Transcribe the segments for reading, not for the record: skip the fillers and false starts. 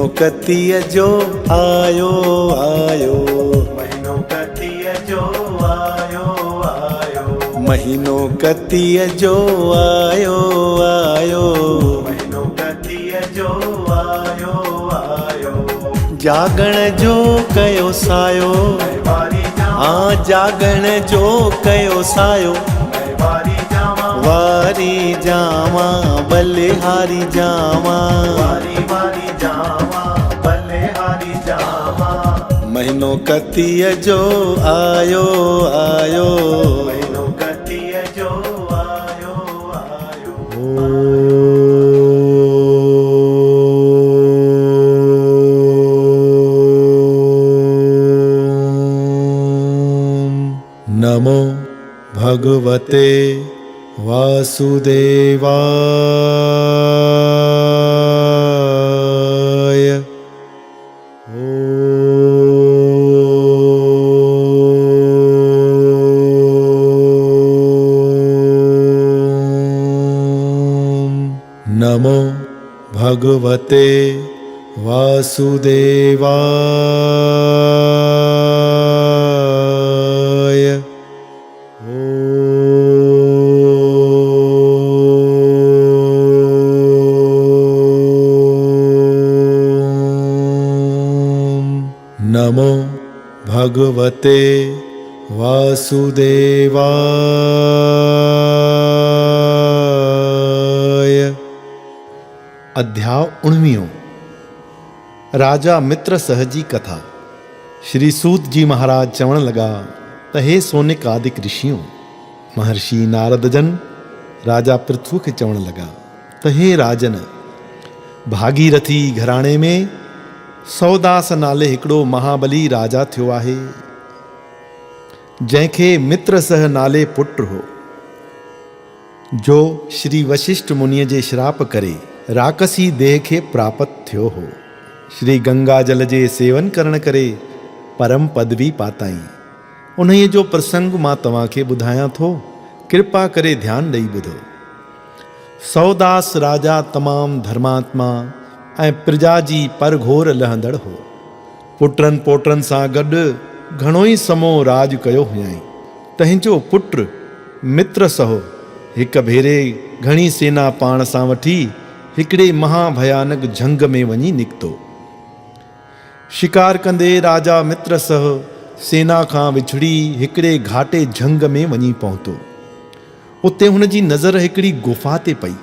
महीनो कतीअ जो आयो आयो, महीनो कतीअ जो आयो आयो, महीनो कतीअ जो आयो आयो, महीनो कतीअ जो आयो आयो। जागण जो कयो सायो, वारी हाँ जागण जो कयो सायो, वारी जावा, वारी जावा बलिहारी जावा, वारी वारी जावा, बलिहारी जावा। महीनो कतीअ जो आयो आयो, महीनो कतीअ जो आयो आयो। नमो भगवते वासुदेवाय। नमो भगवते वासुदेवाय। नमो भगवते वासुदेवाय। अध्याय 19। राजा मित्रसह जी कथा। श्री सूत जी महाराज चवण लगा त हे सोनिक आदिक ऋषियों, महर्षि नारद जन राजा पृथु खे चवण लगा त हे राजन, भागीरथी घराणे में सौदास नाले हिकिड़ो महाबली राजा थियो आहे, जंहिंखे मित्रसह नाले पुट हो, जो श्री वशिष्ठ मुनिअ जे श्राप करे राकसी देह खे प्राप्त थियो हो। श्री गंगा जल जे सेवन करण करे परम पदवी पाताई। उन्हीअ जो प्रसंग मां तव्हांखे ॿुधायां थो, कृपा करे ध्यान ॾेई ॿुधो। सौदास राजा तमामु धर्मात्मा ऐं प्रजा जी परघोर लहंदड़ हो। पुटनि पोटनि सां गॾु घणो ई समो राज कयो हुयईं। तंहिंजो पुट मित्रसहो हिक भेरे घणी सेना पाण सां वठी हिकिड़े महाभयानक झंग में वञी निकितो। शिकार कंदे राजा मित्रसह सेना खां विछड़ी हिकिड़े घाटे झंग में वञी पहुतो। उते हुन जी नज़र हिकिड़ी गुफ़ा ते पई,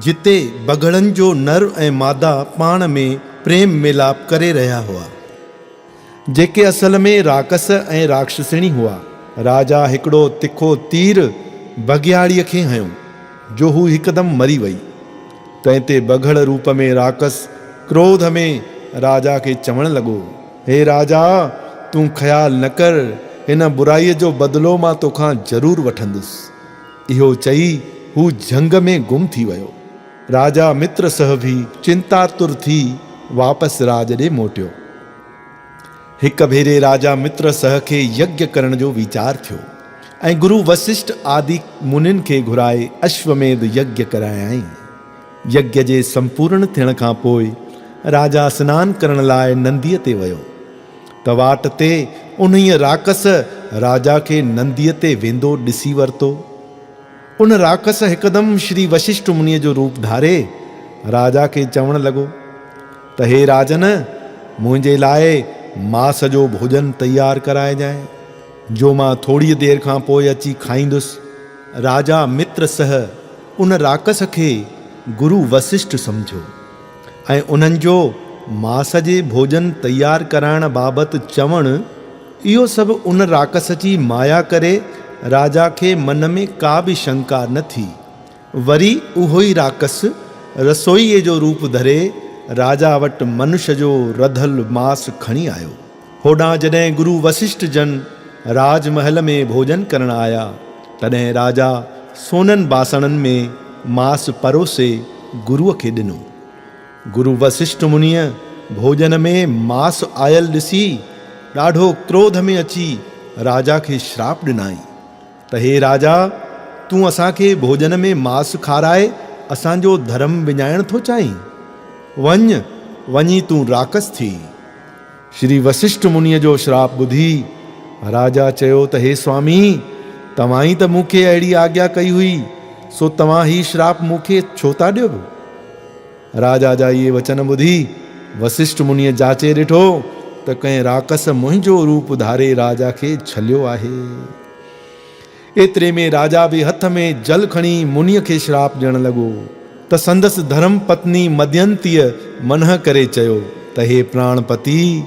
जिते बगड़नि जो नर ऐं मादा पाण में प्रेम मिलाप करे रहिया हुआ, जेके असल में राकस ऐं राक्षसिणी हुआ। राजा हिकिड़ो तिखो तीर बघियाड़ीअ खे हंयो, जो हू हिकदमि मरी वई। तंहिं ते बघड़ रूप में राकस क्रोध में राजा खे चवण लॻो, हे राजा, तूं ख़्याल न कर, हिन बुराईअ जो बदिलो मां तोखां ज़रूरु वठंदुसि। इहो चई हू झंग में गुम थी वियो। राजा मित्रसह भी चिंतातुर थी वापसि राज ॾे मोटियो। हिक भेरे राजा मित्रसह खे यज्ञ करण जो वीचार थियो ऐं गुरु वशिष्ठ आदि मुनिन खे घुराए अश्वमेध यज्ञ करायाई। यज्ञ जे संपूर्ण थियण खां पोइ राजा सनान करण लाइ नंदीअ ते वियो त वाट ते उन्हीअ राकस राजा खे नंदीअ ते वेंदो ॾिसी वरितो। उन राकस हिकदमि श्री वशिष्ठ मुनिअ जो रूप धारे राजा खे चवण लॻो त हे राजन, मुंहिंजे लाइ मास जो भोजन तयारु कराइजांइ, जो मां थोड़ी देरि खां पोइ अची खाईंदुसि। राजा मित्रसह उन राकस खे गुरु वशिष्ठ सम्झो ऐं उन्हनि जो मास जे भोजन तयारु कराइण बाबति चवणु, इहो सभु उन राकस जी माया करे राजा खे मन में का बि शंका न थी। वरी उहो ई राकस रसोईअ जो रूप धरे राजा वटि मनुष्य जो रधल मांस खणी आयो। होॾां जॾहिं गुरु वशिष्ठ जन राजमहल में भोजन करण आया, तॾहिं राजा सोननि बासणनि में मांस परोसे गुरुअ खे ॾिनो। गुरु वशिष्ठ मुनिअ भोजन में मांस आयल ॾिसी ॾाढो क्रोध में अची राजा खे श्राप ॾिनाई त हे राजा, तूं असांखे भोजन में मांस खाराए असांजो धर्म विञाइण थो चाहीं? वञ, वञी तूं राकस थी। श्री वशिष्ठ मुनिअ जो श्राप ॿुधी राजा चयो त हे स्वामी, तव्हां ई त मूंखे अहिड़ी आज्ञा कई हुई, सो तव्हां ही श्राप मूंखे छो था ॾियो? राजा जा इहे वचन ॿुधी वशिष्ठ मुनिअ जाचे ॾिठो त कंहिं राकस मुंहिंजो रूप धारे राजा खे छलियो आहे। एतिरे में राजा बि हथ में जल खणी मुनिअ खे श्राप ॾियण लॻो त संदसि धर्म पत्नी मदयंतीअ मनह करे चयो त हे प्राणपति,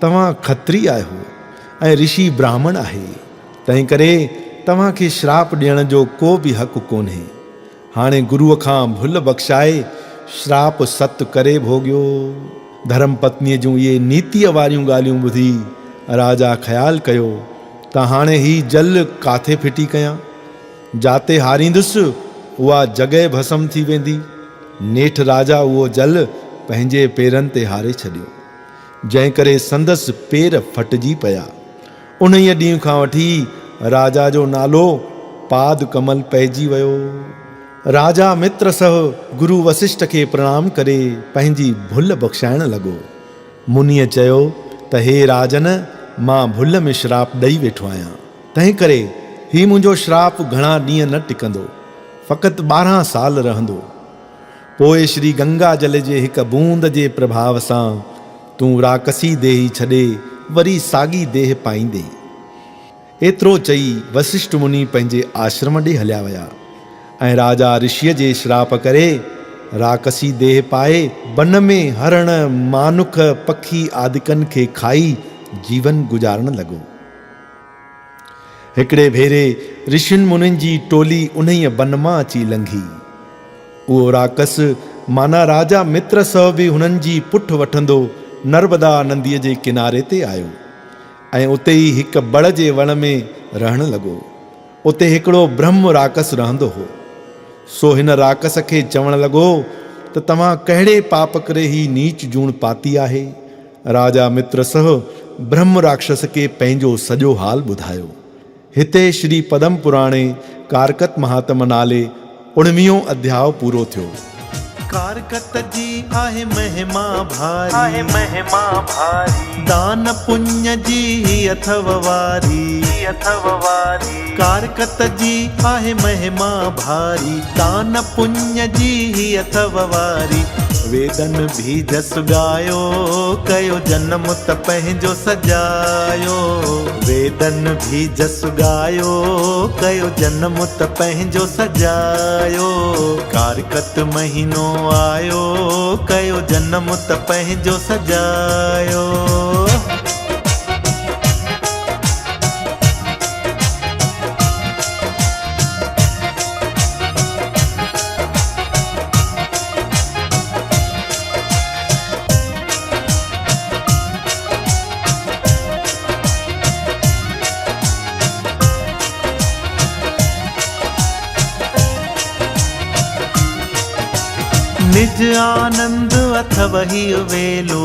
तव्हां खत्री आहियो ऐं ऋषि ब्राह्मण आहे, तंहिं करे तव्हांखे श्राप ॾियण जो को बि हक़ कोन्हे। हाणे गुरुअ खां भुल बख़्शाए श्राप सत करे भोगियो। धर्म पत्नीअ जूं इहे नीतीअ वारियूं ॻाल्हियूं ॿुधी राजा ख़्यालु कयो त हाणे ही जल काथे फिटी कयां? जाते हारींदुसि उहा जॻह भस्म थी वेंदी। नेठि राजा उहो जल पंहिंजे पेरनि ते हारे छॾियो, जंहिं करे संदसि पेर फटिजी पिया। उन ॾींहं खां वठी राजा जो नालो पाद कमल पइजी वियो। राजा मित्र सह गुरु वशिष्ठ खे प्रणाम करे पंहिंजी भुल बख़्शाइण लॻो। मुनिअ चयो त हे राजन, मां भुल में श्राप ॾेई वेठो आहियां, तंहिं करे ही मुंहिंजो श्राप घणा ॾींहं न टिकंदो, फ़क़ति 12 साल रहंदो। पोइ श्री गंगा जल जे हिक बूंद जे प्रभाव सां तूं राकसी देह छॾे वरी साॻी देह पाईंदे। एतिरो चई वशिष्ठ मुनि पंहिंजे आश्रम ॾे हलिया विया ऐं राजा ऋषिअ जे श्राप करे राकसी देह पाए वन में हरण, मानुख, पखी आदिकनि खे खाई जीवन गुजारण लॻो। हिकिड़े भेरे ऋषियुनि मुनियुनि जी टोली उन्हीअ वन मां अची लंघी। उहो राकस माना राजा मित्र सह बि हुननि जी पुठ वठंदो नर्मदा नदीअ जे किनारे ते आयो ऐं उते ई हिक बड़ जे वण में रहण लॻो। उते हिकिड़ो ब्रह्म राकस रहंदो हो। सो हिन राकस खे चवण लॻो त तव्हां कहिड़े पाप करे ही नीच जूण पाती आहे? राजा मित्र सह ब्रह्म राक्षस खे पंहिंजो सॼो हाल ॿुधायो। हिते श्री पद्म पुराणे कारकत महात्म नाले 19 अध्याय पूरो थियो। कारकत जी आहे महिमा भारी, दान पुण्य जी अथव वारी, कारकत जी आहे महिमा भारी, दान पुण्य जी अथव वारी। वेदन भी जस गायो, कयो जन्म त पंहिंजो सजायो। वेदन भी जस गायो, कयो जन्म त पंहिंजो सजायो। कारकत महीनो आयो, कयो जन्म त पंहिंजो सजायो। निज आनंद अथव ही वेलो,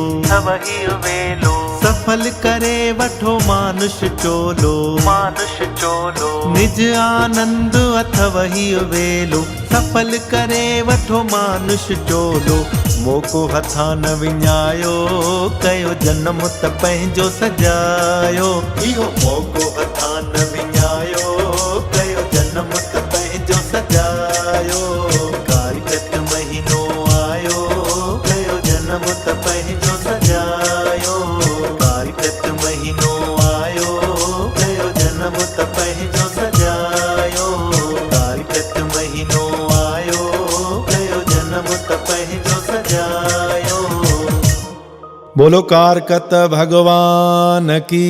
सफल करे वठो मानुष चोलो, निज आनंद अथव ही वेलो, सफल करे वठो मानुष चोलो। मोको हथां न विञायो, कयो जन्म त पंहिंजो सजायो। इहो मोको हथां न विञायो, कयो जन्म त पंहिंजो सजायो। कारकत महीनो आयो, कयो जन्म त पंहिंजो सजायो। कारकत महीनो आयो, कयो जन्म त पंहिंजो सजायो। कारकत महीनो आयो, कयो जन्म त पंहिंजो सजायो। बोलो कारकत भगवान की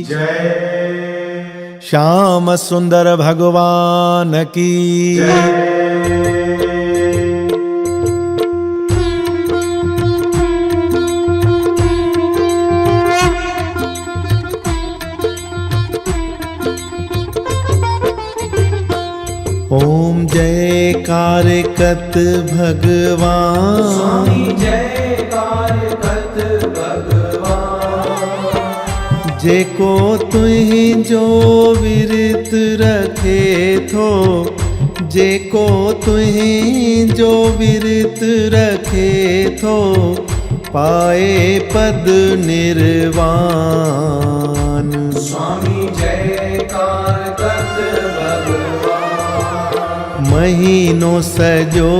जय। श्याम सुंदर भगवान की जय। ओम जय कारकत भगवान, स्वामी जय कारकत भगवान। जेको तुहिंजो विरत रखे थो, जेको तुहिंजो विरत रखे थो, पाए पद निर्वाण। स्वामी जयकार कत भगवान। महीनो सजो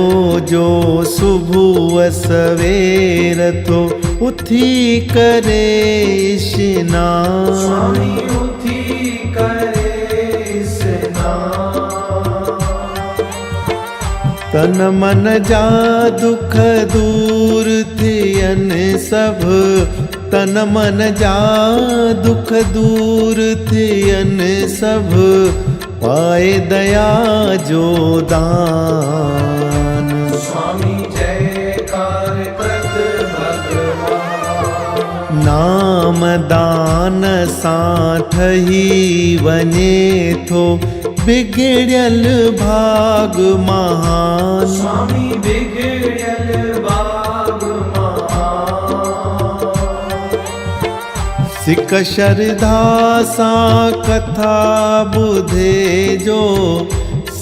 जो सुबह सवेर थो उथी करे स्नान। स्वामी उथी करे स्नान। तन मन जा दुख दूर थियन सब, तन मन जा दुख दूर थियन सब, पाए दया जो दान। स्वामी जयकार कत भगवान। नाम दान साठही वने थो बिगड़ियल भाग महान। स्वामी बिगड़ियल भाग महान। सिक श्रद्धा सा कथा बुधे जो,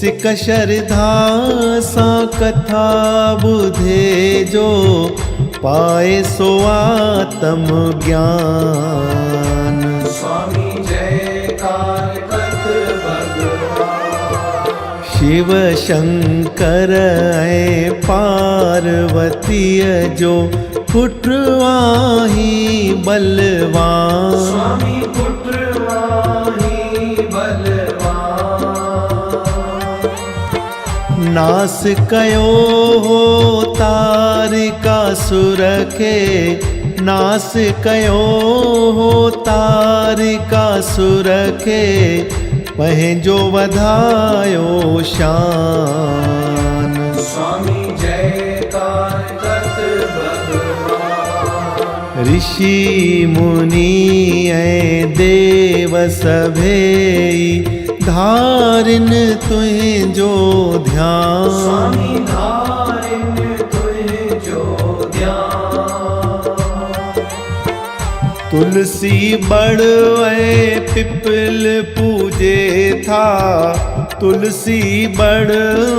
सिक श्रद्धा सा कथा बुधे जो, पाए सो आत्म ज्ञान। स्वामी जयकार कत भगवान। शिव शंकर ऐं पार्वती जो पुत्रवाही बलवान। स्वामी पुत्रवाही बलवान। नास कयो हो तारिकासुर खे, नास कयो हो तारिकासुर खे, पंहिंजो वधायो शान। स्वामी जयकार कत भगवान। ऋषि मुनि ऐं देव सभेई धारिन तुंहिंजो ध्यान। स्वामी धारिन तुंहिंजो ध्यान। तुलसी बड़ ऐं पिपल पूजे था, तुलसी बड़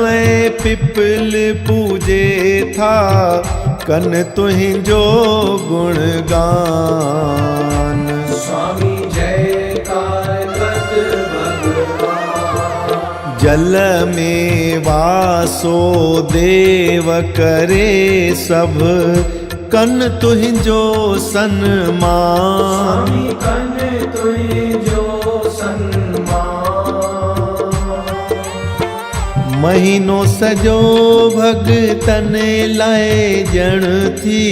ऐं पिपल पूजे था, कन तुंहिंजो गुणगान। स्वामी जयकार कत भगवान। जल में वासो देव करे सब, कन तुंहिंजो सन्मान। स्वामी कन तुंहिंजो सन्मान। महीनो सजो भगतन लाइ ॼण थी,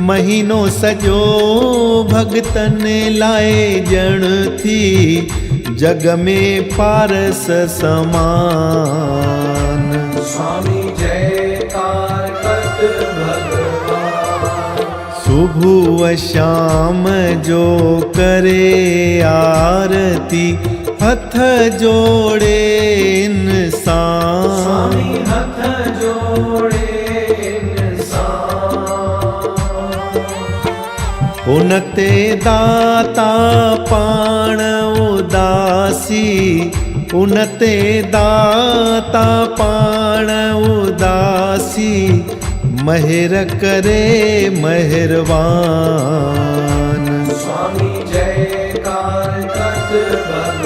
महीनो सजो भगतन लाइ ॼण थी, जग में पारस समान। स्वामी जयकार कत भगवान। सुबह शाम जो करे आरती, हथ जोड़े इंसान। स्वामी हथ जोड़े इंसान। उन ते दाता पाण उदासी, उन ते दाता पाण उदासी, महिर करे मेहरबान। स्वामी जयकार कत भगवान।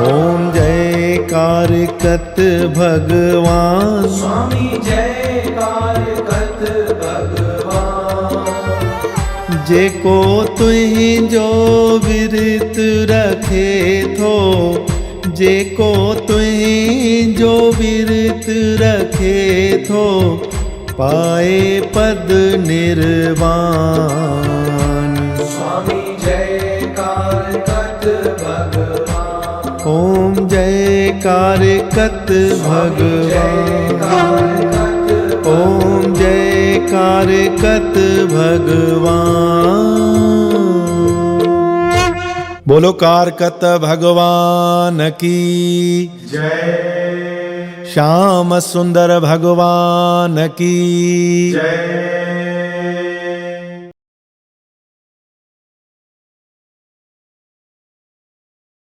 ओम जयकार कत भगवान। स्वामी जयकार कत भगवान। जेको तुंहिंजो विरत रखे थो, जेको तुंहिंजो विरत रखे थो, पाए पद निर्वाण। स्वामी जयकार कत भगवान। ओम जयकार कत भगवान। ओम जयकार कत भगवान। बोलो कारकत भगवान की जय। श्याम सुंदर भगवान की जय।